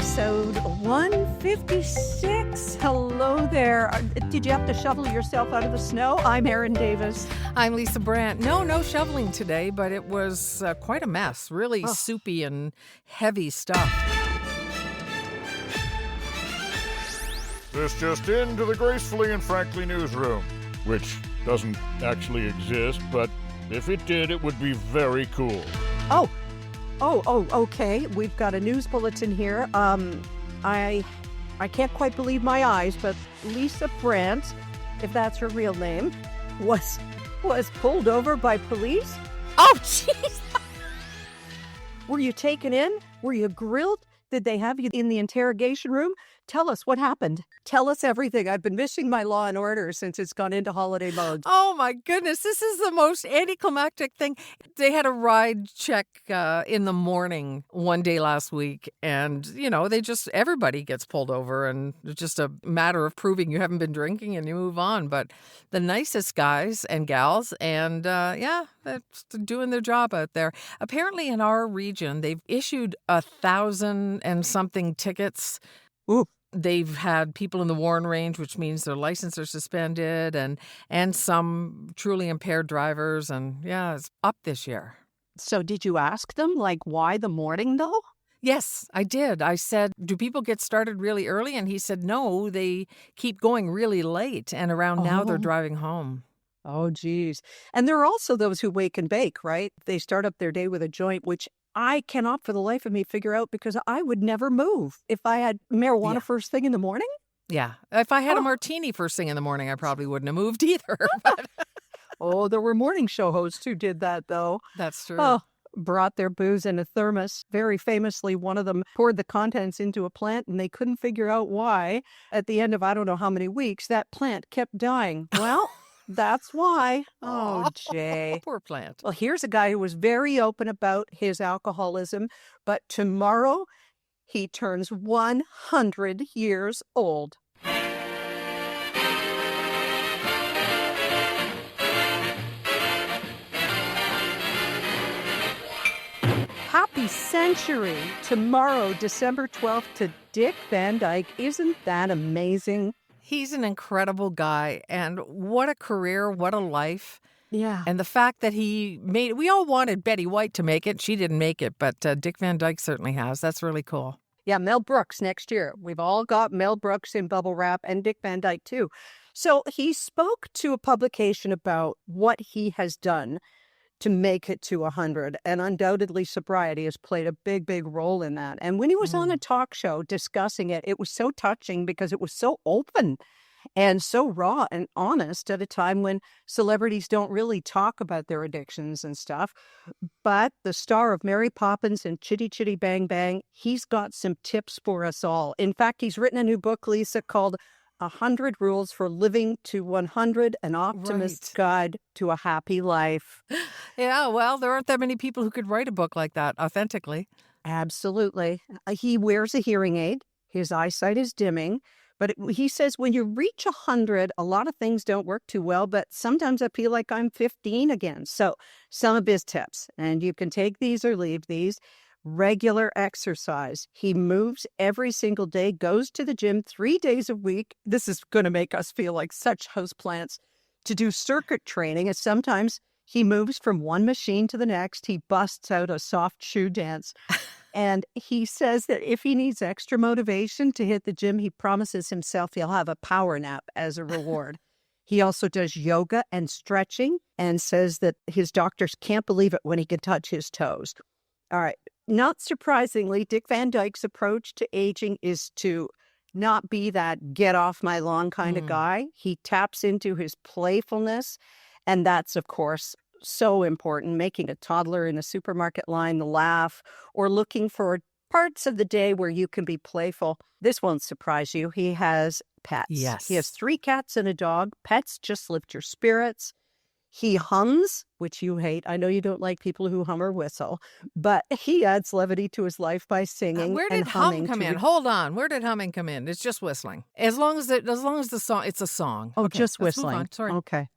episode 156. Hello there. Did you have to shovel yourself out of the snow? I'm Erin Davis. I'm Lisa Brandt. No shoveling today, but it was quite a mess. Really soupy and heavy stuff. This just into the Gracefully and Frankly newsroom, which doesn't actually exist, but if it did, it would be very cool. Oh, okay. We've got a news bulletin here. I can't quite believe my eyes, but Lisa Brandt, if that's her real name, was pulled over by police. Oh, jeez! Were you taken in? Were you grilled? Did they have you in the interrogation room? Tell us what happened. Tell us everything. I've been missing my Law and Order since it's gone into holiday mode. Oh, my goodness. This is the most anticlimactic thing. They had a ride check in the morning one day last week. And, everybody gets pulled over. And it's just a matter of proving you haven't been drinking and you move on. But the nicest guys and gals. And, they're doing their job out there. Apparently in our region, they've issued 1,000 and something tickets. Ooh. They've had people in the Warren Range, which means their license are suspended, and some truly impaired drivers. And, it's up this year. So did you ask them, why the morning, though? Yes, I did. I said, do people get started really early? And he said, no, they keep going really late. And around now, they're driving home. Oh, geez. And there are also those who wake and bake, right? They start up their day with a joint, which I cannot for the life of me figure out because I would never move if I had marijuana first thing in the morning. Yeah. If I had a martini first thing in the morning, I probably wouldn't have moved either. But... there were morning show hosts who did that, though. That's true. Brought their booze in a thermos. Very famously, one of them poured the contents into a plant and they couldn't figure out why. At the end of I don't know how many weeks, that plant kept dying. Well... That's why. Oh, Jay. Poor plant. Well, here's a guy who was very open about his alcoholism, but tomorrow he turns 100 years old. Happy century tomorrow, December 12th, to Dick Van Dyke. Isn't that amazing? He's an incredible guy, and what a career, what a life. Yeah. And the fact that he made it, we all wanted Betty White to make it. She didn't make it, but Dick Van Dyke certainly has. That's really cool. Yeah, Mel Brooks next year. We've all got Mel Brooks in bubble wrap and Dick Van Dyke too. So he spoke to a publication about what he has done to make it to 100. And undoubtedly sobriety has played a big, big role in that. And when he was on a talk show discussing it, it was so touching because it was so open and so raw and honest at a time when celebrities don't really talk about their addictions and stuff. But the star of Mary Poppins and Chitty Chitty Bang Bang, he's got some tips for us all. In fact, he's written a new book, Lisa, called 100 Rules for Living to 100, An Optimist's Guide to a Happy Life. Yeah, well, there aren't that many people who could write a book like that authentically. Absolutely. He wears a hearing aid. His eyesight is dimming. But he says when you reach 100, a lot of things don't work too well, but sometimes I feel like I'm 15 again. So some of his tips, and you can take these or leave these. Regular exercise. He moves every single day, goes to the gym 3 days a week. This is going to make us feel like such houseplants. To do circuit training, and sometimes he moves from one machine to the next. He busts out a soft shoe dance. And he says that if he needs extra motivation to hit the gym, he promises himself he'll have a power nap as a reward. He also does yoga and stretching and says that his doctors can't believe it when he can touch his toes. All right. Not surprisingly, Dick Van Dyke's approach to aging is to not be that get off my lawn kind of guy. He taps into his playfulness. And that's, of course, so important. Making a toddler in a supermarket line laugh or looking for parts of the day where you can be playful. This won't surprise you. He has pets. Yes. He has 3 cats and a dog. Pets just lift your spirits. He hums, which you hate. I know you don't like people who hum or whistle, but he adds levity to his life by singing Where did and humming. hum come in? Hold on. Where did humming come in? It's just whistling. As long as the song, it's a song. Oh, Okay, just let's move whistling. on. Sorry. Okay.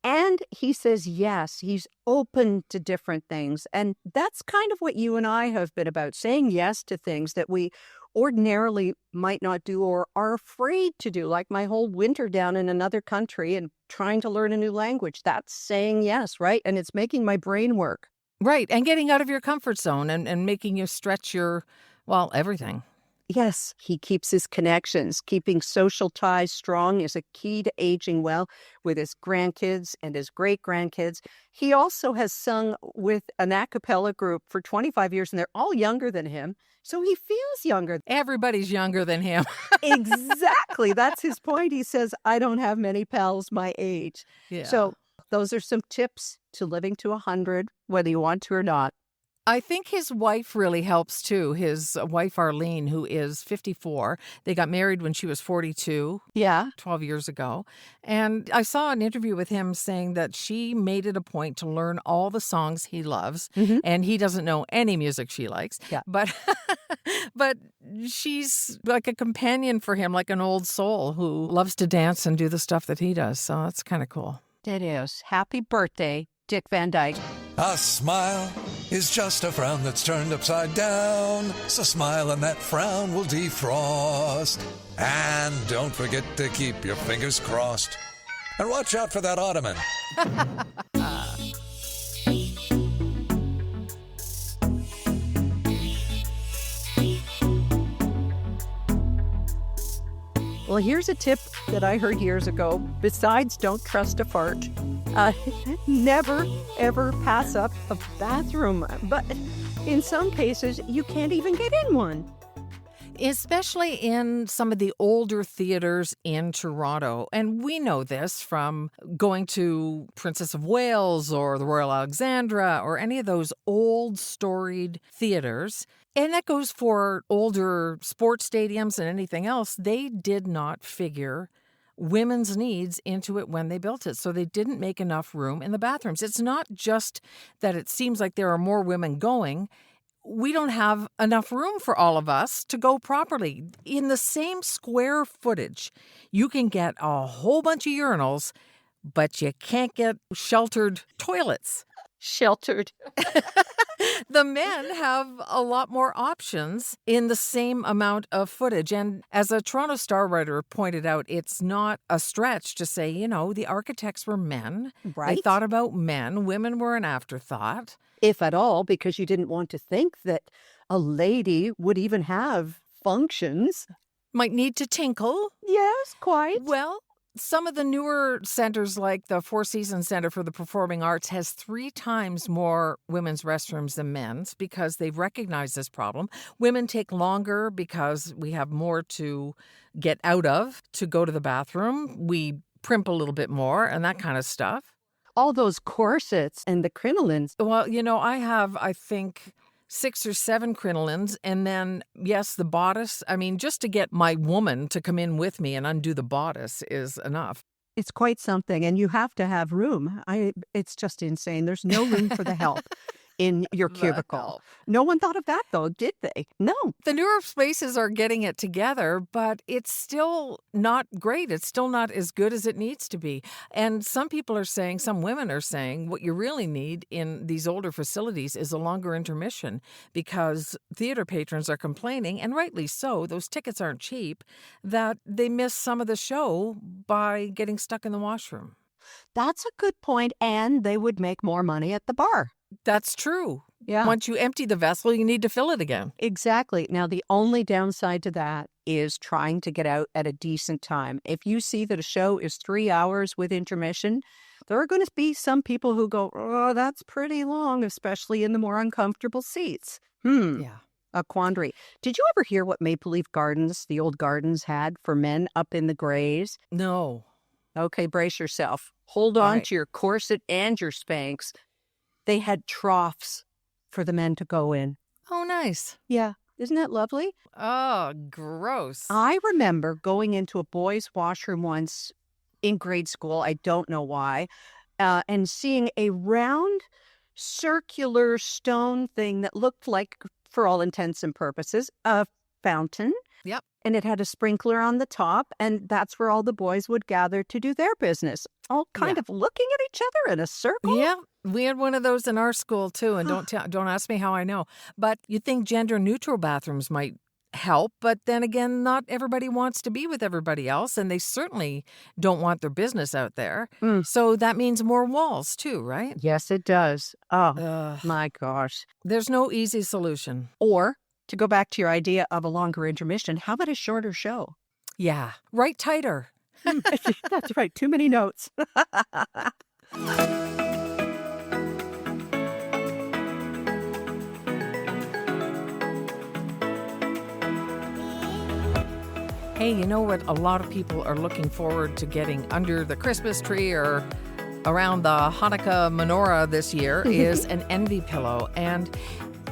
And he says, yes, he's open to different things. And that's kind of what you and I have been about, saying yes to things that we ordinarily might not do or are afraid to do, like my whole winter down in another country and trying to learn a new language. That's saying yes, right? And it's making my brain work. Right. And getting out of your comfort zone and making you stretch your, well, everything. Yes, he keeps his connections. Keeping social ties strong is a key to aging well with his grandkids and his great-grandkids. He also has sung with an a cappella group for 25 years, and they're all younger than him, so he feels younger. Everybody's younger than him. Exactly. That's his point. He says, I don't have many pals my age. Yeah. So those are some tips to living to 100, whether you want to or not. I think his wife really helps too. His wife, Arlene, who is 54. They got married when she was 42. Yeah. 12 years ago. And I saw an interview with him saying that she made it a point to learn all the songs he loves. Mhm. And he doesn't know any music she likes. Yeah. But but she's like a companion for him, like an old soul who loves to dance and do the stuff that he does. So that's kind of cool. It is. Happy birthday, Dick Van Dyke. A smile is just a frown that's turned upside down. So smile and that frown will defrost. And don't forget to keep your fingers crossed. And watch out for that ottoman. Well, here's a tip that I heard years ago. Besides, don't trust a fart. Never, ever pass up a bathroom. But in some cases, you can't even get in one. Especially in some of the older theaters in Toronto. And we know this from going to Princess of Wales or the Royal Alexandra or any of those old storied theaters. And that goes for older sports stadiums and anything else. They did not figure women's needs into it when they built it. So they didn't make enough room in the bathrooms. It's not just that it seems like there are more women going. We don't have enough room for all of us to go properly. In the same square footage, you can get a whole bunch of urinals, but you can't get sheltered toilets. Sheltered. The men have a lot more options in the same amount of footage. And as a Toronto Star writer pointed out, it's not a stretch to say, you know, the architects were men. Right. They thought about men. Women were an afterthought. If at all, because you didn't want to think that a lady would even have functions. Might need to tinkle. Yes, quite. Well, some of the newer centers, like the Four Seasons Center for the Performing Arts, has 3 times more women's restrooms than men's because they've recognized this problem. Women take longer because we have more to get out of to go to the bathroom. We primp a little bit more and that kind of stuff. All those corsets and the crinolines. Well, you know, I have, I think, 6 or 7 crinolines, and then, yes, the bodice. I mean, just to get my woman to come in with me and undo the bodice is enough. It's quite something, and you have to have room. It's just insane. There's no room for the help in your cubicle. help. No one thought of that, though, did they? No. The newer spaces are getting it together, but it's still not great. It's still not as good as it needs to be. And some people are saying, some women are saying, what you really need in these older facilities is a longer intermission because theater patrons are complaining, and rightly so, those tickets aren't cheap, that they miss some of the show by getting stuck in the washroom. That's a good point, and they would make more money at the bar. That's true. Yeah. Once you empty the vessel, you need to fill it again. Exactly. Now, the only downside to that is trying to get out at a decent time. If you see that a show is 3 hours with intermission, there are going to be some people who go, oh, that's pretty long, especially in the more uncomfortable seats. Yeah. A quandary. Did you ever hear what Maple Leaf Gardens, the old gardens, had for men up in the Grays? No. Okay, brace yourself. Hold on right. to your corset and your Spanx. They had troughs for the men to go in. Oh, nice. Yeah. Isn't that lovely? Oh, gross. I remember going into a boys' washroom once in grade school. I don't know why. And seeing a round circular stone thing that looked like, for all intents and purposes, a fountain. Yep. And it had a sprinkler on the top. And that's where all the boys would gather to do their business. all kind Yeah. of looking at each other in a circle. Yeah, we had one of those in our school too, and don't ask me how I know. But you think gender neutral bathrooms might help, but then again, not everybody wants to be with everybody else, and they certainly don't want their business out there. Mm, So that means more walls too, right? yes, it does. Oh, Ugh. my gosh. There's no easy solution. Or to go back to your idea of a longer intermission, how about a shorter show? Yeah, write tighter. That's right. Too many notes. Hey, you know what a lot of people are looking forward to getting under the Christmas tree or around the Hanukkah menorah this year is an envy pillow. And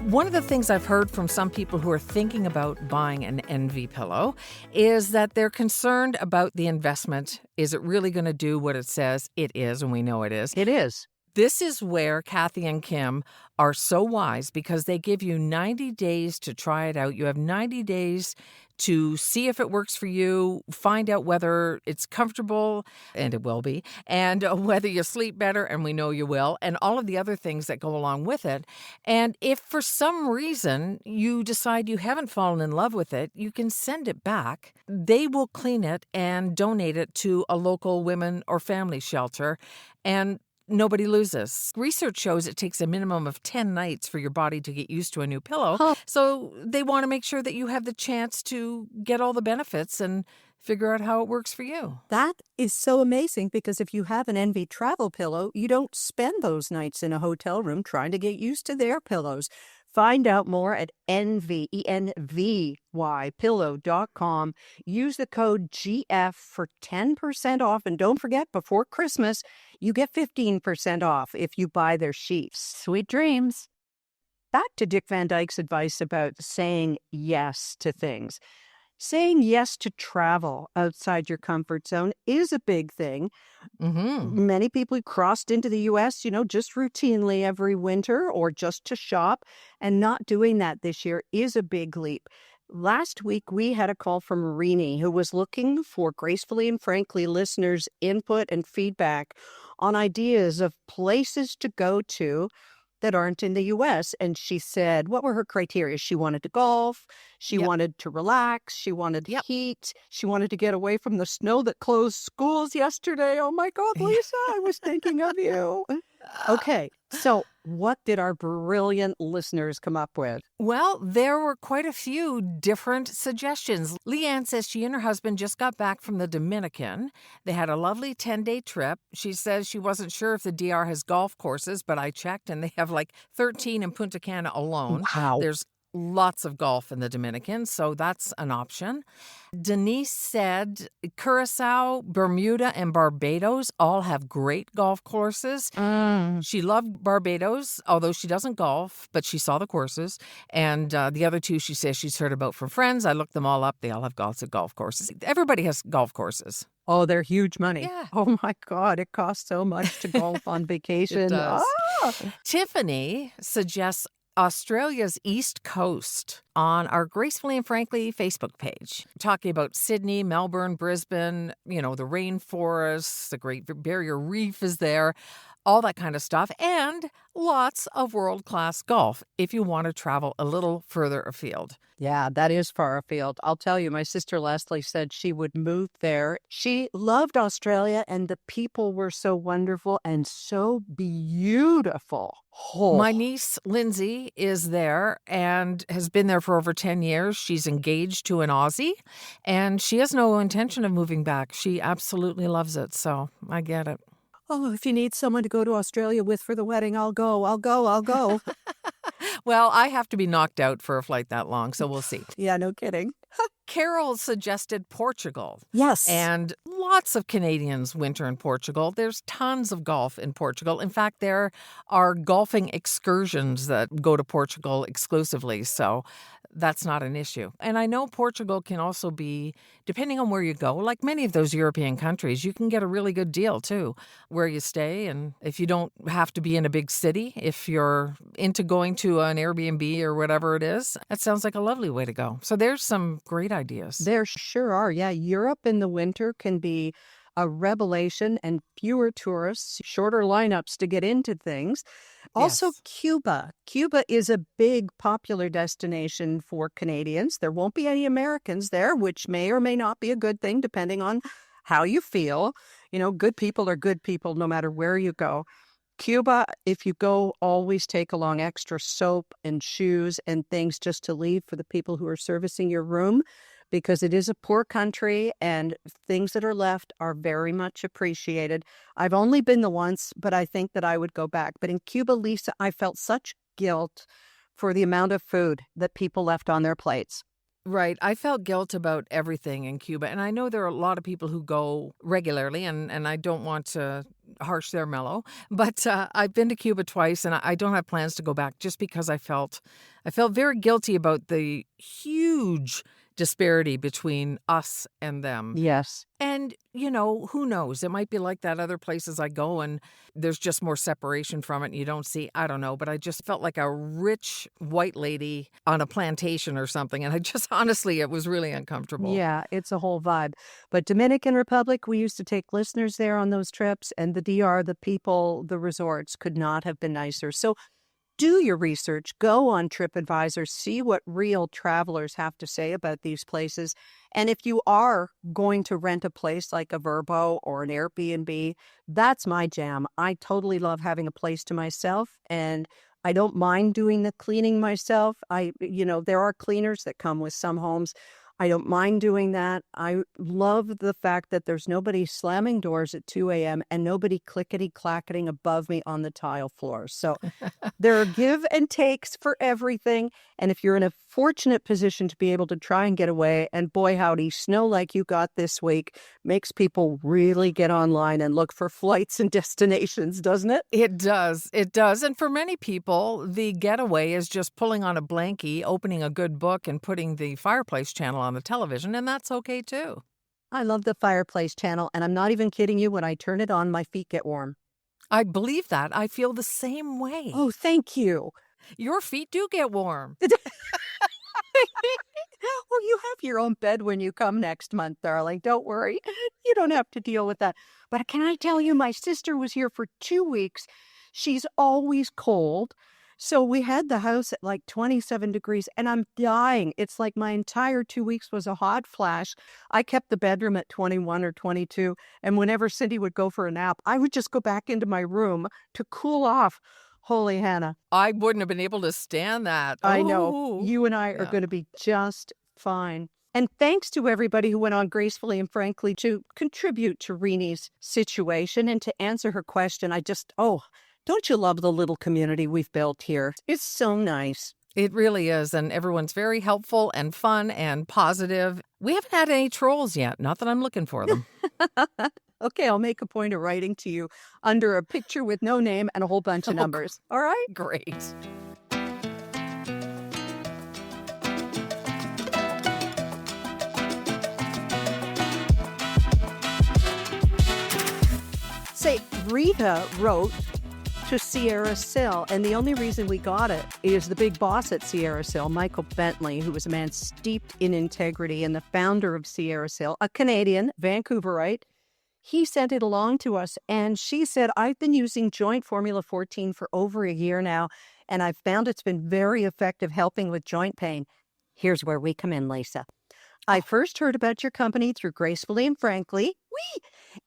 one of the things I've heard from some people who are thinking about buying an envy pillow is that they're concerned about the investment. Is it really going to do what it says it is? And we know it is. It is. This is where Kathy and Kim are so wise because they give you 90 days to try it out. You have 90 days to see if it works for you, find out whether it's comfortable, and it will be, and whether you sleep better, and we know you will, and all of the other things that go along with it. And if for some reason you decide you haven't fallen in love with it, you can send it back. They will clean it and donate it to a local women or family shelter. And nobody loses. Research shows it takes a minimum of 10 nights for your body to get used to a new pillow. Huh. So they want to make sure that you have the chance to get all the benefits and figure out how it works for you. That is so amazing because if you have an Envy travel pillow, you don't spend those nights in a hotel room trying to get used to their pillows. Find out more at envy, ENVY, pillow.com. Use the code GF for 10% off. And don't forget, before Christmas, you get 15% off if you buy their sheets. Sweet dreams. Back to Dick Van Dyke's advice about saying yes to things. Saying yes to travel outside your comfort zone is a big thing. Mm-hmm. Many people crossed into the U.S., just routinely every winter or just to shop. And not doing that this year is a big leap. Last week, we had a call from Rini, who was looking for Gracefully and Frankly listeners' input and feedback on ideas of places to go to that aren't in the U.S. And she said, what were her criteria? She wanted to golf. She Yep. wanted to relax. She wanted Yep. heat. She wanted to get away from the snow that closed schools yesterday. Oh, my God, Lisa, I was thinking of you. Okay, so what did our brilliant listeners come up with? Well, there were quite a few different suggestions. Leanne says she and her husband just got back from the Dominican. They had a lovely 10-day trip. She says she wasn't sure if the DR has golf courses, but I checked and they have like 13 in Punta Cana alone. Wow. There's lots of golf in the Dominican, so that's an option. Denise said Curacao, Bermuda, and Barbados all have great golf courses. She loved Barbados, although she doesn't golf, but she saw the courses. And the other two she says she's heard about from friends. I looked them all up. They all have golf courses. Everybody has golf courses. Oh, they're huge money. Yeah. Oh, my God. It costs so much to golf on vacation. It does. Ah! Tiffany suggests Australia's East Coast on our Gracefully and Frankly Facebook page, talking about Sydney, Melbourne, Brisbane, the rainforests, the Great Barrier Reef is there, all that kind of stuff, and lots of world-class golf if you want to travel a little further afield. Yeah, that is far afield. I'll tell you, my sister Leslie said she would move there. She loved Australia, and the people were so wonderful and so beautiful. Oh. My niece, Lindsay, is there and has been there for over 10 years. She's engaged to an Aussie, and she has no intention of moving back. She absolutely loves it, so I get it. Oh, if you need someone to go to Australia with for the wedding, I'll go. Well, I have to be knocked out for a flight that long, so we'll see. Yeah, no kidding. Carol suggested Portugal. Yes. And lots of Canadians winter in Portugal. There's tons of golf in Portugal. In fact, there are golfing excursions that go to Portugal exclusively, so that's not an issue. And I know Portugal can also be, depending on where you go, like many of those European countries, you can get a really good deal too, where you stay. And if you don't have to be in a big city, if you're into going to an Airbnb or whatever it is, that sounds like a lovely way to go. So there's some great ideas. There sure are. Yeah, Europe in the winter can be a revelation and fewer tourists, shorter lineups to get into things. Also, Yes. Cuba. Cuba is a big popular destination for Canadians. There won't be any Americans there, which may or may not be a good thing, depending on how you feel. Good people are good people no matter where you go. Cuba, if you go, always take along extra soap and shoes and things just to leave for the people who are servicing your room, because it is a poor country and things that are left are very much appreciated. I've only been the once, but I think that I would go back. But in Cuba, Lisa, I felt such guilt for the amount of food that people left on their plates. Right. I felt guilt about everything in Cuba. And I know there are a lot of people who go regularly, and I don't want to harsh their mellow, but I've been to Cuba twice and I don't have plans to go back just because I felt very guilty about the huge disparity between us and them. Yes. And, who knows? It might be like that other places I go and there's just more separation from it and you don't see, I don't know, but I just felt like a rich white lady on a plantation or something. And honestly, it was really uncomfortable. Yeah, it's a whole vibe. But Dominican Republic, we used to take listeners there on those trips, and the DR, the people, the resorts could not have been nicer. So do your research, go on TripAdvisor, see what real travelers have to say about these places. And if you are going to rent a place like a Vrbo or an Airbnb, that's my jam. I totally love having a place to myself, and I don't mind doing the cleaning myself. There are cleaners that come with some homes. I don't mind doing that. I love the fact that there's nobody slamming doors at 2 a.m. and nobody clickety-clacketing above me on the tile floors. So there are give and takes for everything. And if you're in a fortunate position to be able to try and get away, and boy, howdy, snow like you got this week makes people really get online and look for flights and destinations, doesn't it? It does. It does. And for many people, the getaway is just pulling on a blankie, opening a good book, and putting the fireplace channel on the television. And that's okay, too. I love the fireplace channel, and I'm not even kidding you. When I turn it on, my feet get warm. I believe that. I feel the same way. Oh, thank you. Your feet do get warm. Well, you have your own bed when you come next month, darling. Don't worry. You don't have to deal with that. But can I tell you, my sister was here for 2 weeks. She's always cold. So we had the house at like 27 degrees, and I'm dying. It's like my entire 2 weeks was a hot flash. I kept the bedroom at 21 or 22, and whenever Cindy would go for a nap, I would just go back into my room to cool off. Holy Hannah. I wouldn't have been able to stand that. I know. Oh. You and I are going to be just fine. And thanks to everybody who went on Gracefully and Frankly to contribute to Reni's situation and to answer her question. Don't you love the little community we've built here? It's so nice. It really is. And everyone's very helpful and fun and positive. We haven't had any trolls yet. Not that I'm looking for them. Okay, I'll make a point of writing to you under a picture with no name and a whole bunch of numbers. All right? Great. Say, Rita wrote to Sierra Sil, and the only reason we got it is the big boss at Sierra Sil, Michael Bentley, who was a man steeped in integrity and the founder of Sierra Sil, a Canadian, Vancouverite. He sent it along to us, and she said, I've been using Joint Formula 14 for over a year now, and I've found it's been very effective helping with joint pain. Here's where we come in, Lisa. I first heard about your company through Gracefully and Frankly,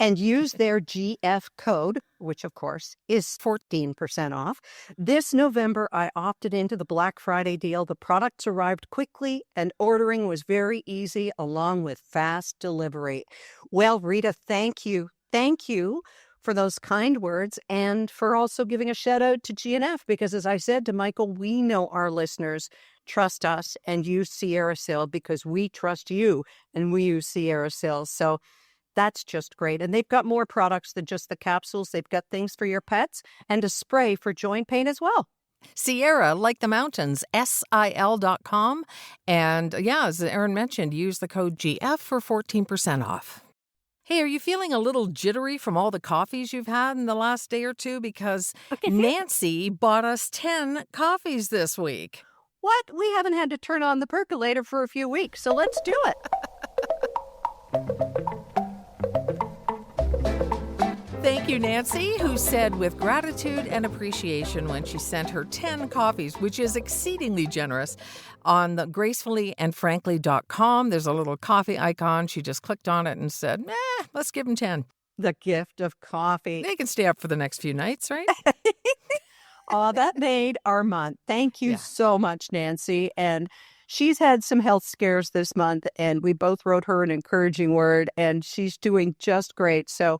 and used their GF code, which of course is 14% off. This November, I opted into the Black Friday deal. The products arrived quickly and ordering was very easy along with fast delivery. Well, Rita, thank you. Thank you for those kind words and for also giving a shout out to GNF because as I said to Michael, we know our listeners trust us and use Sierra Sil because we trust you and we use Sierra Sil. So that's just great. And they've got more products than just the capsules. They've got things for your pets and a spray for joint pain as well. Sierra, like the mountains, SIL.com. And yeah, as Erin mentioned, use the code GF for 14% off. Hey, are you feeling a little jittery from all the coffees you've had in the last day or two? Because Nancy bought us 10 coffees this week. What? We haven't had to turn on the percolator for a few weeks, so let's do it. Thank you, Nancy, who said with gratitude and appreciation when she sent her 10 copies, which is exceedingly generous, on the gracefullyandfrankly.com. There's a little coffee icon. She just clicked on it and said, let's give them 10. The gift of coffee. They can stay up for the next few nights, right? Oh, that made our month. Thank you Yeah. so much, Nancy. And she's had some health scares this month, and we both wrote her an encouraging word, and she's doing just great. So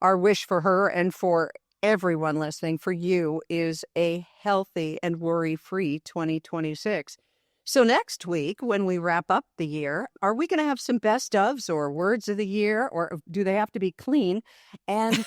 our wish for her and for everyone listening, for you, is a healthy and worry-free 2026. So next week, when we wrap up the year, are we going to have some best ofs or words of the year, or do they have to be clean? And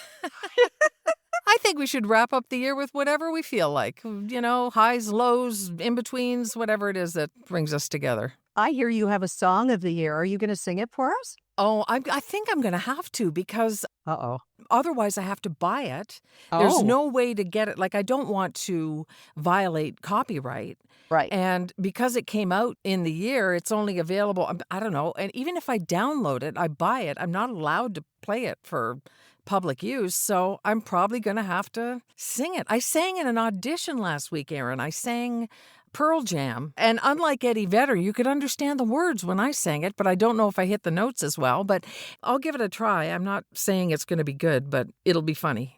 I think we should wrap up the year with whatever we feel like. Highs, lows, in-betweens, whatever it is that brings us together. I hear you have a song of the year. Are you going to sing it for us? Oh, I think I'm going to have to, because Uh-oh. otherwise I have to buy it. There's Oh. no way to get it. Like, I don't want to violate copyright. Right. And because it came out in the year, it's only available, I don't know. And even if I download it, I buy it, I'm not allowed to play it for public use. So I'm probably going to have to sing it. I sang in an audition last week, Aaron. I sang Pearl Jam. And unlike Eddie Vedder, you could understand the words when I sang it, but I don't know if I hit the notes as well. But I'll give it a try. I'm not saying it's going to be good, but it'll be funny.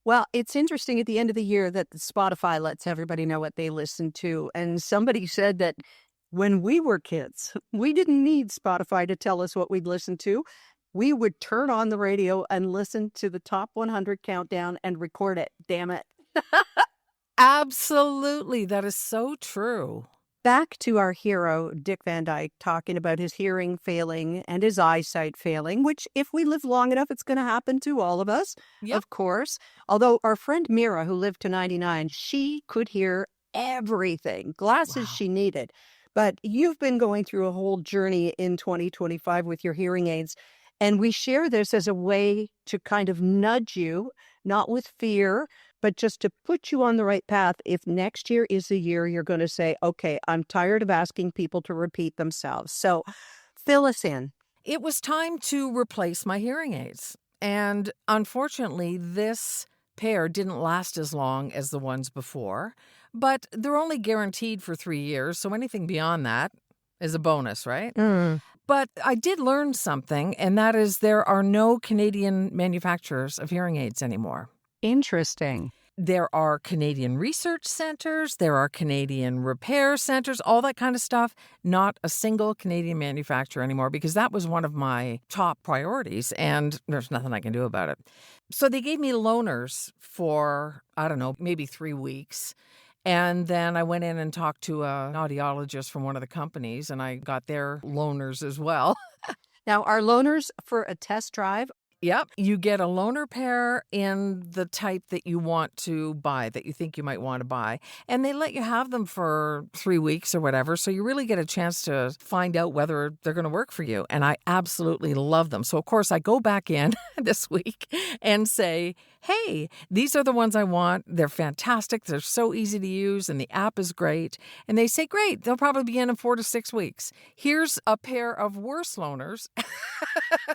Well, it's interesting at the end of the year that Spotify lets everybody know what they listen to. And somebody said that when we were kids, we didn't need Spotify to tell us what we'd listen to. We would turn on the radio and listen to the top 100 countdown and record it. Damn it. Absolutely. That is so true. Back to our hero, Dick Van Dyke, talking about his hearing failing and his eyesight failing, which if we live long enough, it's going to happen to all of us, Yep. of course. Although our friend Mira, who lived to 99, she could hear everything, glasses Wow. she needed. But you've been going through a whole journey in 2025 with your hearing aids. And we share this as a way to kind of nudge you, not with fear, but just to put you on the right path. If next year is the year you're going to say, okay, I'm tired of asking people to repeat themselves. So fill us in. It was time to replace my hearing aids. And unfortunately, this pair didn't last as long as the ones before, but they're only guaranteed for 3 years. So anything beyond that is a bonus, right? But I did learn something, and that is there are no Canadian manufacturers of hearing aids anymore. Interesting. There are Canadian research centers, there are Canadian repair centers, all that kind of stuff. Not a single Canadian manufacturer anymore, because that was one of my top priorities, and there's nothing I can do about it. So they gave me loaners for, I don't know, maybe 3 weeks. And then I went in and talked to an audiologist from one of the companies, and I got their loaners as well. Now, are loaners for a test drive? Yep. You get a loaner pair in the type that you want to buy, that you think you might want to buy. And they let you have them for 3 weeks or whatever. So you really get a chance to find out whether they're going to work for you. And I absolutely love them. So, of course, I go back in this week and say, hey, these are the ones I want. They're fantastic. They're so easy to use, and the app is great. And they say, great, they'll probably be in 4 to 6 weeks. Here's a pair of worse loaners.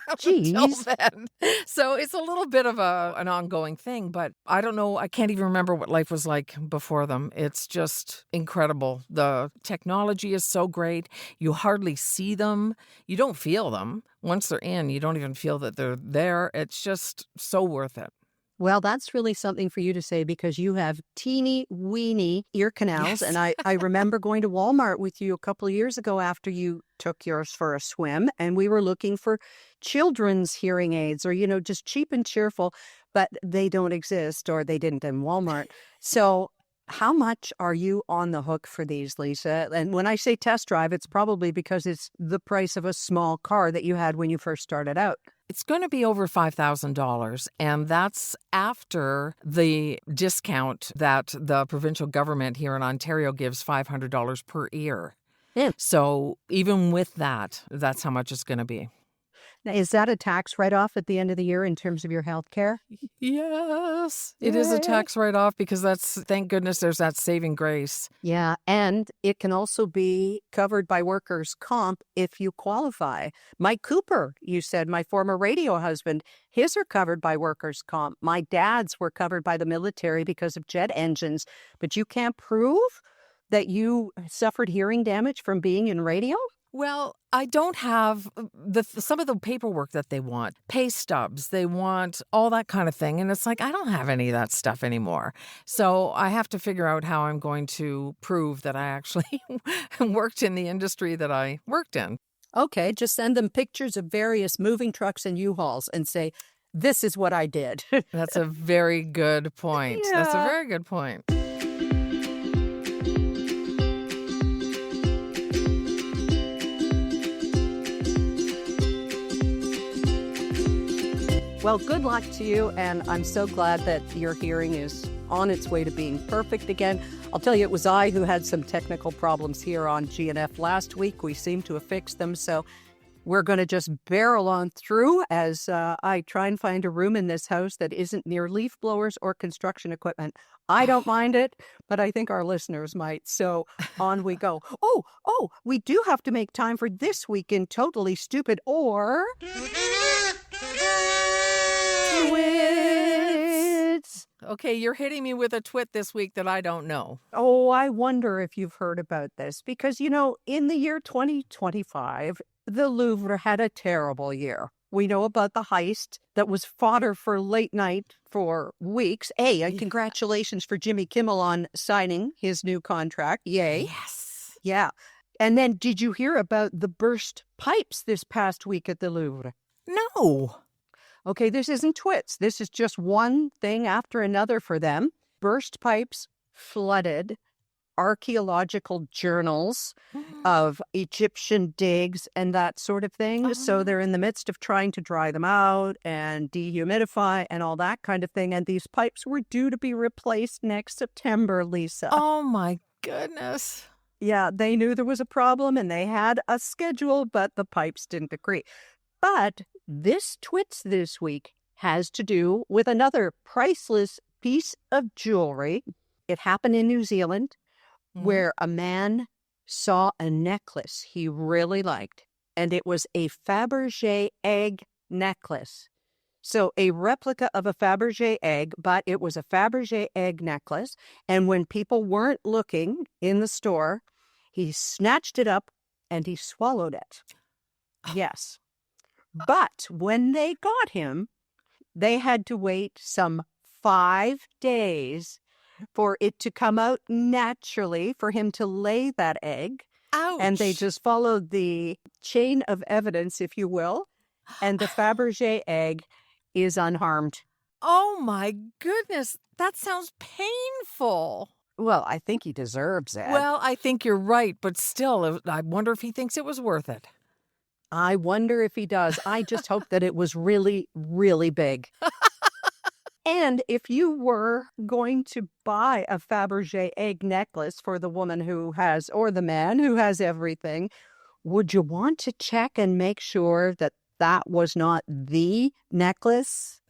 Until Jeez. then. So it's a little bit of an ongoing thing, but I don't know. I can't even remember what life was like before them. It's just incredible. The technology is so great. You hardly see them. You don't feel them. Once they're in, you don't even feel that they're there. It's just so worth it. Well, that's really something for you to say, because you have teeny weeny ear canals. Yes. And I remember going to Walmart with you a couple of years ago after you took yours for a swim, and we were looking for children's hearing aids, or, just cheap and cheerful, but they don't exist, or they didn't in Walmart. So how much are you on the hook for these, Lisa? And when I say test drive, it's probably because it's the price of a small car that you had when you first started out. It's going to be over $5,000, and that's after the discount that the provincial government here in Ontario gives, $500 per ear. Yeah. So even with that, that's how much it's going to be. Now, is that a tax write-off at the end of the year in terms of your health care? Yes, it is a Yay. tax write-off because thank goodness there's that saving grace. Yeah, and it can also be covered by workers' comp if you qualify. Mike Cooper, you said, my former radio husband, his are covered by workers' comp. My dad's were covered by the military because of jet engines. But you can't prove that you suffered hearing damage from being in radio? Well, I don't have some of the paperwork that they want, pay stubs, they want all that kind of thing. And it's like, I don't have any of that stuff anymore. So I have to figure out how I'm going to prove that I actually worked in the industry that I worked in. Okay, just send them pictures of various moving trucks and U-Hauls and say, this is what I did. That's a very good point. That's a Yeah. very good point. Well, good luck to you, and I'm so glad that your hearing is on its way to being perfect again. I'll tell you, it was I who had some technical problems here on GNF last week. We seem to have fixed them, so we're going to just barrel on through as I try and find a room in this house that isn't near leaf blowers or construction equipment. I don't mind it, but I think our listeners might. So on we go. Oh, we do have to make time for this week in Totally Stupid or... Twits. Okay, you're hitting me with a twit this week that I don't know. Oh, I wonder if you've heard about this because, in the year 2025, the Louvre had a terrible year. We know about the heist that was fodder for late night for weeks. Hey, and congratulations for Jimmy Kimmel on signing his new contract. Yay. Yes. Yeah. And then did you hear about the burst pipes this past week at the Louvre? No. Okay, this isn't twits. This is just one thing after another for them. Burst pipes, flooded, archaeological journals of Egyptian digs and that sort of thing. So they're in the midst of trying to dry them out and dehumidify and all that kind of thing. And these pipes were due to be replaced next September, Lisa. Oh, my goodness. Yeah, they knew there was a problem and they had a schedule, but the pipes didn't agree. But this twits this week has to do with another priceless piece of jewelry. It happened in New Zealand where a man saw a necklace he really liked, and it was a Fabergé egg necklace. So a replica of a Fabergé egg, but it was a Fabergé egg necklace. And when people weren't looking in the store, he snatched it up and he swallowed it. Yes. But when they got him, they had to wait some 5 days for it to come out naturally, for him to lay that egg. Ouch. And they just followed the chain of evidence, if you will. And the Fabergé egg is unharmed. Oh, my goodness. That sounds painful. Well, I think he deserves it. Well, I think you're right, but still, I wonder if he thinks it was worth it. I wonder if he does. I just hope that it was really, really big. And if you were going to buy a Fabergé egg necklace for the woman who has, or the man who has everything, would you want to check and make sure that that was not the necklace?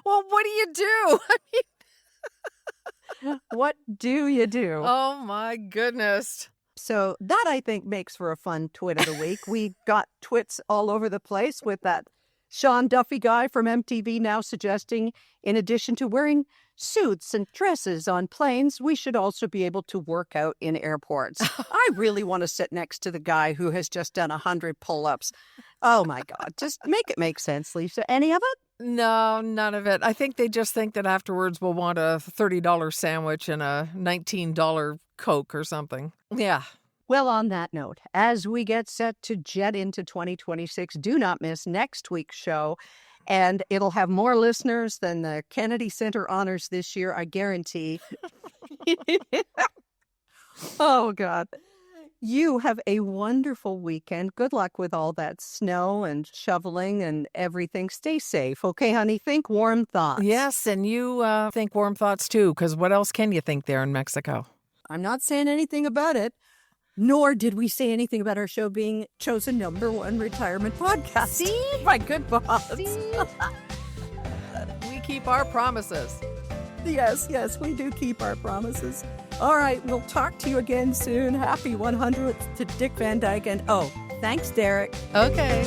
Well, what do you do? What do you do? Oh, my goodness. So that, I think, makes for a fun twit of the week. We got twits all over the place with that Sean Duffy guy from MTV now suggesting, in addition to wearing suits and dresses on planes, we should also be able to work out in airports. I really want to sit next to the guy who has just done 100 pull-ups. Oh, my God. Just make it make sense, Lisa. Any of it? No, none of it. I think they just think that afterwards we'll want a $30 sandwich and a $19 Coke or something. Yeah. Well, on that note, as we get set to jet into 2026, do not miss next week's show. And it'll have more listeners than the Kennedy Center honors this year, I guarantee. Oh, God. You have a wonderful weekend. Good luck with all that snow and shoveling and everything. Stay safe. Okay, honey? Think warm thoughts. Yes, and you think warm thoughts too, because what else can you think there in Mexico? I'm not saying anything about it. Nor did we say anything about our show being chosen #1 retirement podcast. See? My good boss. We keep our promises. Yes, we do keep our promises. All right, we'll talk to you again soon. Happy 100th to Dick Van Dyke. And thanks, Derek. Okay.